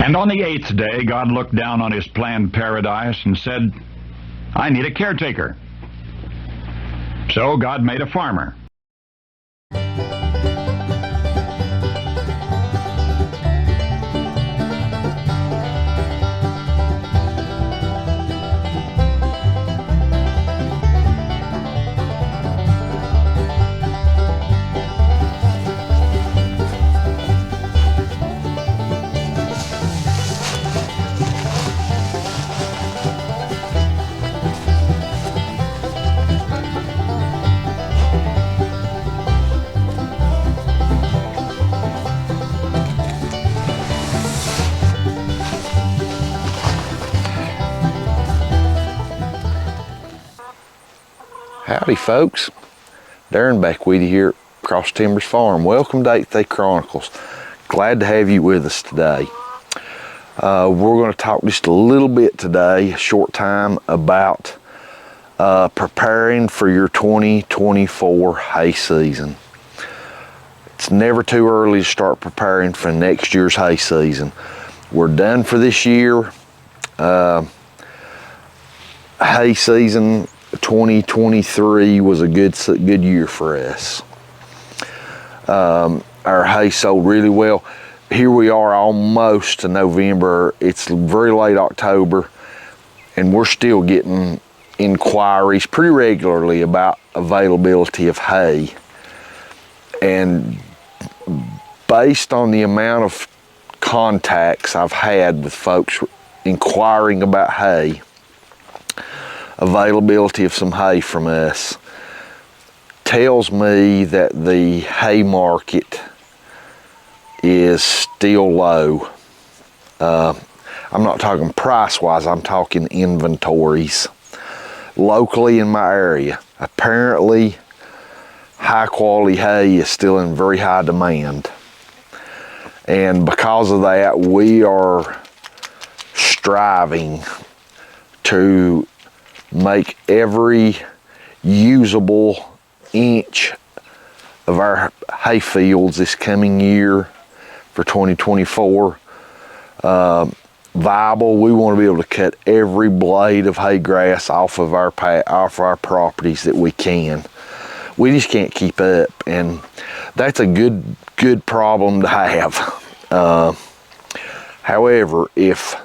And on the 8th day, God looked down on his planned paradise and said, I need a caretaker. So God made a farmer. Howdy folks, Darren back with you here at Cross Timbers Farm. Welcome to 8th Day Chronicles. Glad to have you with us today. We're going to talk just a little bit today, a short time, about preparing for your 2024 hay season. It's never too early to start preparing for next year's hay season. We're done for this year. Hay season 2023 was a good year for us. Our hay sold really well. Here we are almost to November. It's very late October and we're still getting inquiries pretty regularly about availability of hay. And based on the amount of contacts I've had with folks inquiring about hay, availability of some hay from us tells me that the hay market is still low. I'm not talking price wise, I'm talking inventories. Locally in my area, apparently high quality hay is still in very high demand. And because of that, we are striving to make every usable inch of our hay fields this coming year for 2024 viable. We want to be able to cut every blade of hay grass off of our properties that we can. We just can't keep up, and that's a good problem to have. However, if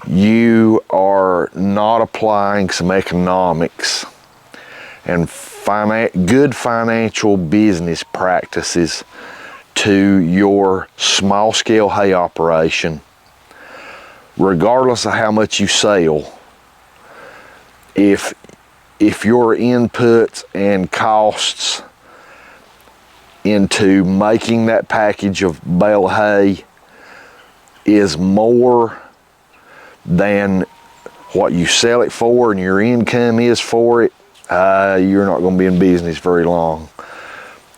you are not applying some economics and good financial business practices to your small scale hay operation, regardless of how much you sell, if your inputs and costs into making that package of bale of hay is more than what you sell it for and your income is for it, you're not going to be in business very long.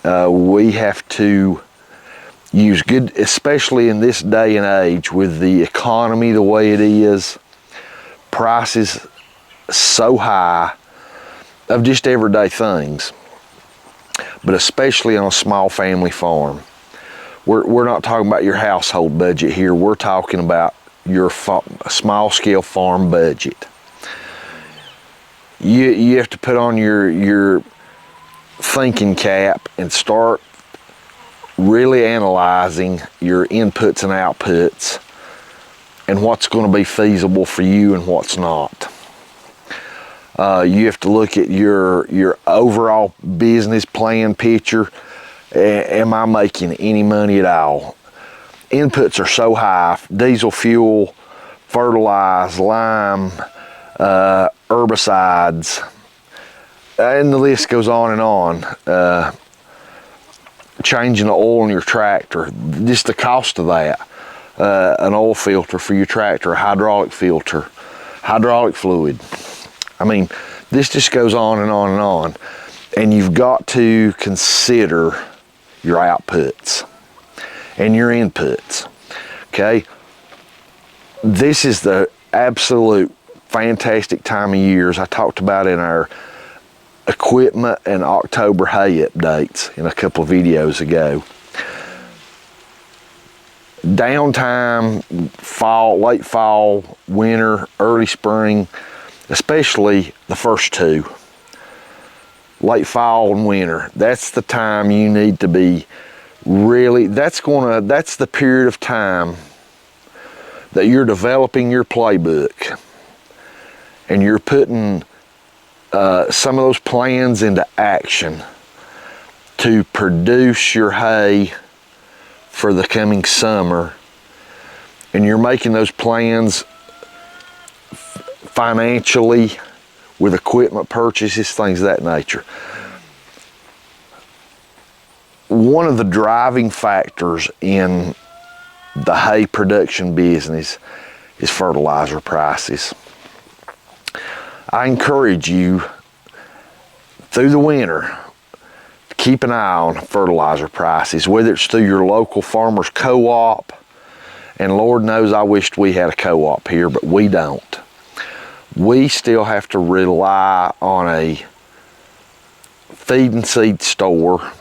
We have to use good, especially in this day and age with the economy the way it is, prices so high of just everyday things, but especially on a small family farm. We're not talking about your household budget here, we're talking about your small scale farm budget. You have to put on your thinking cap and start really analyzing your inputs and outputs and what's going to be feasible for you and what's not. You have to look at your overall business plan picture. Am I making any money at all? Inputs are so high: diesel fuel, fertilizer, lime, herbicides, and the list goes on and on. Changing the oil in your tractor, just the cost of that. An oil filter for your tractor, a hydraulic filter, hydraulic fluid. I mean, this just goes on and on and on. And you've got to consider your outputs and your inputs, okay? This is the absolute fantastic time of year, as I talked about in our equipment and October hay updates in a couple of videos ago. downtime, late fall, winter, early spring, especially the first two, late fall and winter, that's the time you need to be really, that's the period of time that you're developing your playbook and you're putting some of those plans into action to produce your hay for the coming summer, and you're making those plans financially with equipment purchases, things of that nature. One of the driving factors in the hay production business is fertilizer prices. I encourage you through the winter to keep an eye on fertilizer prices, whether it's through your local farmer's co-op, and Lord knows I wished we had a co-op here, but we don't. We still have to rely on a feed and seed store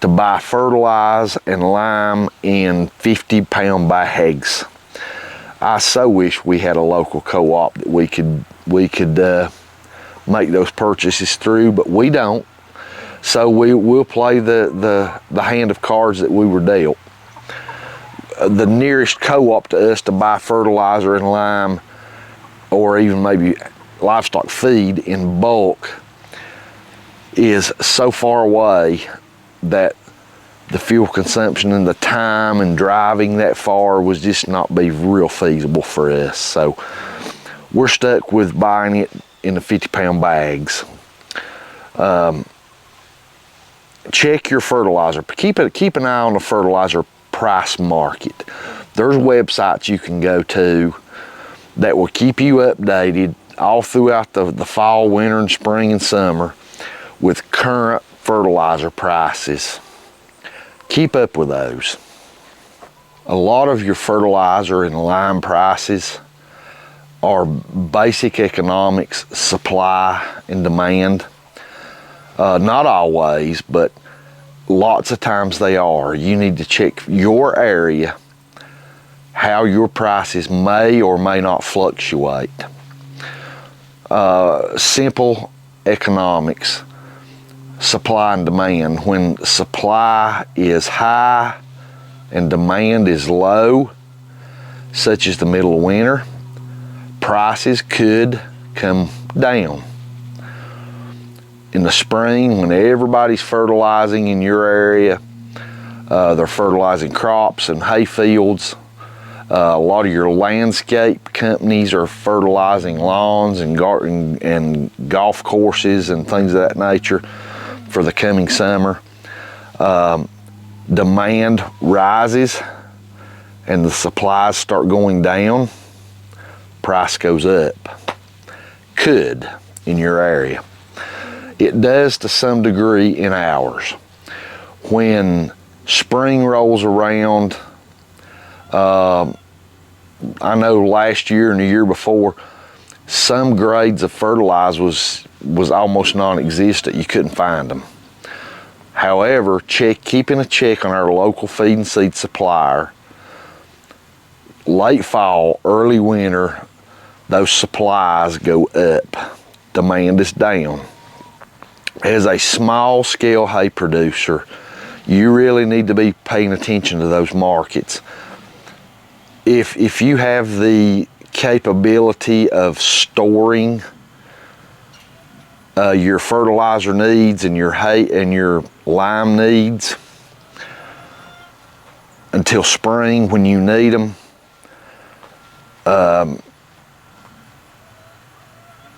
to buy fertilizer and lime in 50-pound bags. I so wish we had a local co-op that we could make those purchases through, but we don't. So we'll play the hand of cards that we were dealt. The nearest co-op to us to buy fertilizer and lime, or even maybe livestock feed in bulk, is so far away that the fuel consumption and the time and driving that far was just not be real feasible for us. So we're stuck with buying it in the 50-pound bags. Check your fertilizer. Keep an eye on the fertilizer price market. There's websites you can go to that will keep you updated all throughout the fall, winter, and spring and summer with current fertilizer prices. Keep up with those. A lot of your fertilizer and lime prices are basic economics, supply and demand. Not always, but lots of times they are. You need to check your area, how your prices may or may not fluctuate. Simple economics, supply and demand. When supply is high and demand is low, such as the middle of winter, prices could come down. In the spring, when everybody's fertilizing in your area, they're fertilizing crops and hay fields. A lot of your landscape companies are fertilizing lawns and garden and golf courses and things of that nature for the coming summer. Demand rises and the supplies start going down, price goes up. Could in your area. It does to some degree in ours. When spring rolls around, I know last year and the year before, some grades of fertilizer was almost non-existent. You couldn't find them. However, keeping a check on our local feed and seed supplier, late fall, early winter, those supplies go up. Demand is down. As a small scale hay producer, you really need to be paying attention to those markets. If you have the capability of storing your fertilizer needs and your hay and your lime needs until spring when you need them,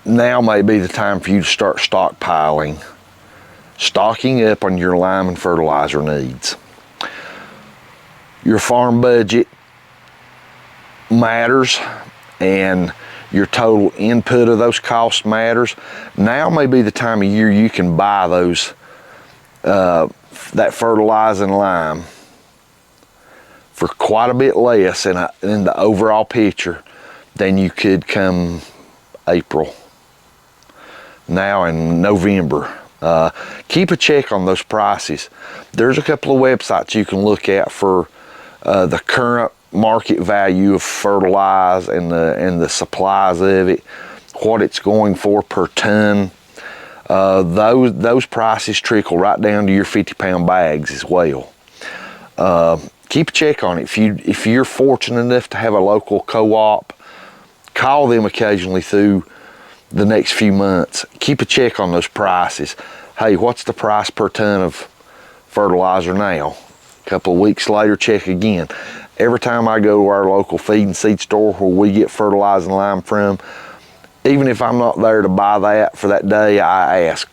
now may be the time for you to start stocking up on your lime and fertilizer needs. Your farm budget matters and your total input of those costs matters. Now may be the time of year you can buy those that fertilizer and lime for quite a bit less in the overall picture than you could come April. Now in November. Keep a check on those prices. There's a couple of websites you can look at for the current market value of fertilizer and the supplies of it, what it's going for per ton. Those prices trickle right down to your 50-pound bags as well. Keep a check on it. If you're fortunate enough to have a local co-op, call them occasionally through the next few months. Keep a check on those prices. Hey, what's the price per ton of fertilizer now? A couple of weeks later, check again. Every time I go to our local feed and seed store where we get fertilizer and lime from, even if I'm not there to buy that for that day, I ask,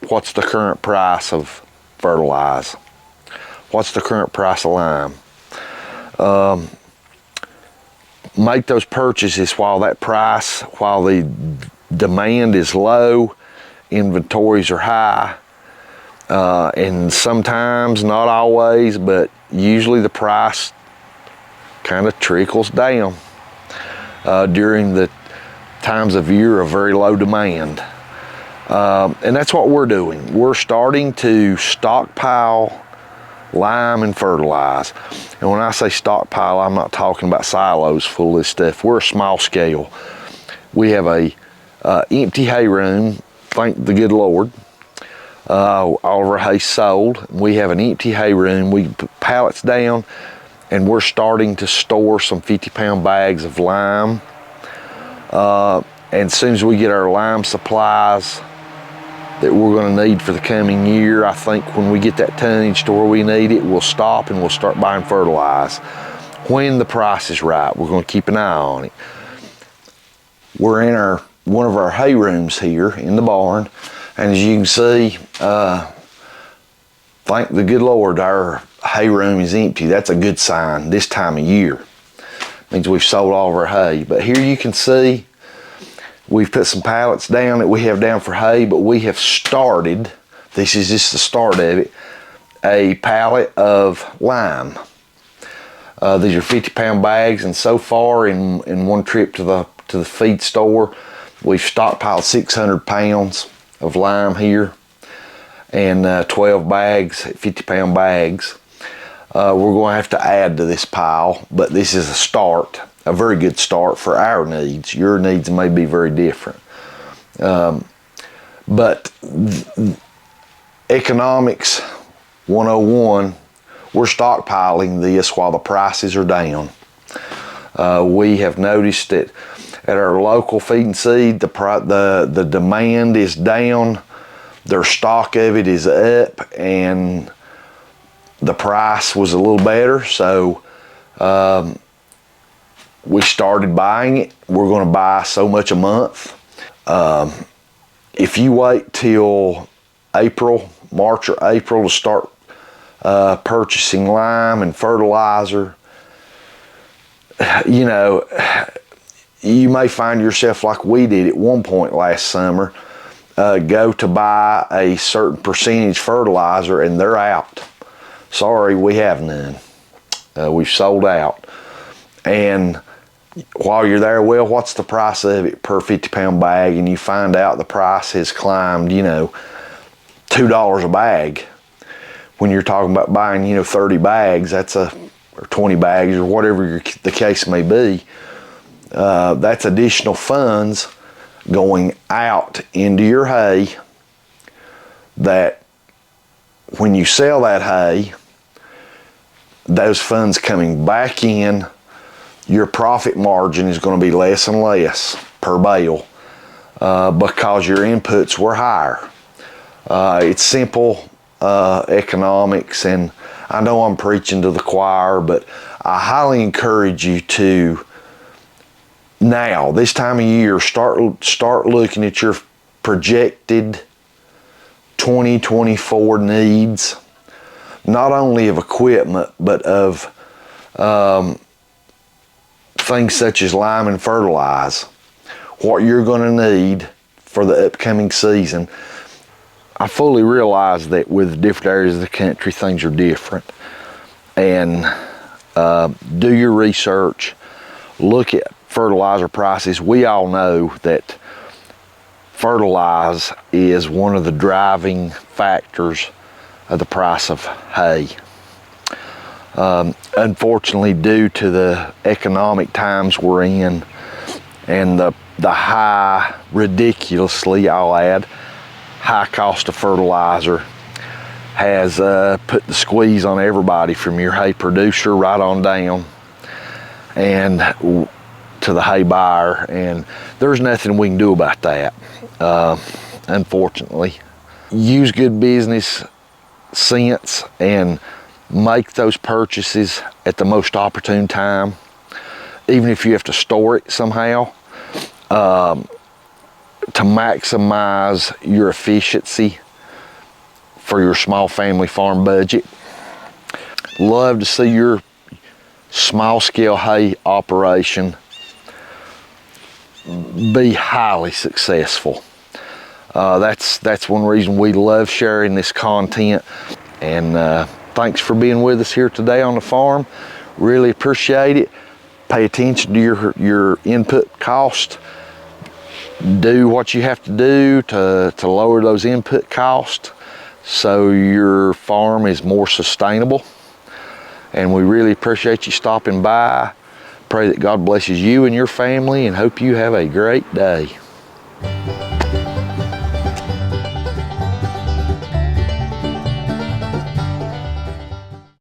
what's the current price of fertilizer? What's the current price of lime? Make those purchases while the demand is low, inventories are high, and sometimes, not always, but usually the price kind of trickles down during the times of year of very low demand. And that's what we're doing. We're starting to stockpile lime and fertilize. And when I say stockpile, I'm not talking about silos full of this stuff. We're a small scale. We have a empty hay room, thank the good Lord. All of our hay sold. We have an empty hay room. We put pallets down, and we're starting to store some 50-pound bags of lime. And as soon as we get our lime supplies that we're going to need for the coming year, I think when we get that tonnage to where we need it, we'll stop and we'll start buying fertilizer. When the price is right, we're going to keep an eye on it. We're in one of our hay rooms here in the barn, and as you can see, thank the good Lord, our hay room is empty. That's a good sign this time of year. Means we've sold all of our hay. But here you can see we've put some pallets down that we have down for hay, but we have started, this is just the start of it, a pallet of lime. These are 50-pound bags, and so far in one trip to the feed store, we've stockpiled 600 pounds of lime here, and 12 bags, 50-pound bags. We're going to have to add to this pile, but this is a start, a very good start for our needs. Your needs may be very different. But economics 101, we're stockpiling this while the prices are down. We have noticed that at our local feed and seed, the demand is down, their stock of it is up, and the price was a little better, so we started buying it. We're going to buy so much a month. If you wait till March or April to start purchasing lime and fertilizer, you know, you may find yourself like we did at one point last summer, go to buy a certain percentage fertilizer and they're out. Sorry, we have none. We've sold out. And while you're there, well, what's the price of it per 50-pound bag? And you find out the price has climbed, you know, $2 a bag. When you're talking about buying, you know, 30 bags, or 20 bags, or whatever the case may be, that's additional funds going out into your hay that when you sell that hay, those funds coming back in, your profit margin is going to be less and less per bale because your inputs were higher. It's simple economics, and I know I'm preaching to the choir, but I highly encourage you to now, this time of year, start looking at your projected 2024 needs, not only of equipment, but of things such as lime and fertilizer, what you're going to need for the upcoming season. I fully realize that with different areas of the country, things are different. And do your research, look at fertilizer prices. We all know that fertilizer is one of the driving factors of the price of hay. Unfortunately, due to the economic times we're in and the high, ridiculously, I'll add, high cost of fertilizer has put the squeeze on everybody from your hay producer right on down and to the hay buyer, and there's nothing we can do about that, unfortunately. Use good business sense and make those purchases at the most opportune time, even if you have to store it somehow, to maximize your efficiency for your small family farm budget. Love to see your small scale hay operation be highly successful. That's one reason we love sharing this content, and thanks for being with us here today on the farm. Really appreciate it. Pay attention to your input cost. Do what you have to do to lower those input costs so your farm is more sustainable. And we really appreciate you stopping by. Pray that God blesses you and your family, and hope you have a great day.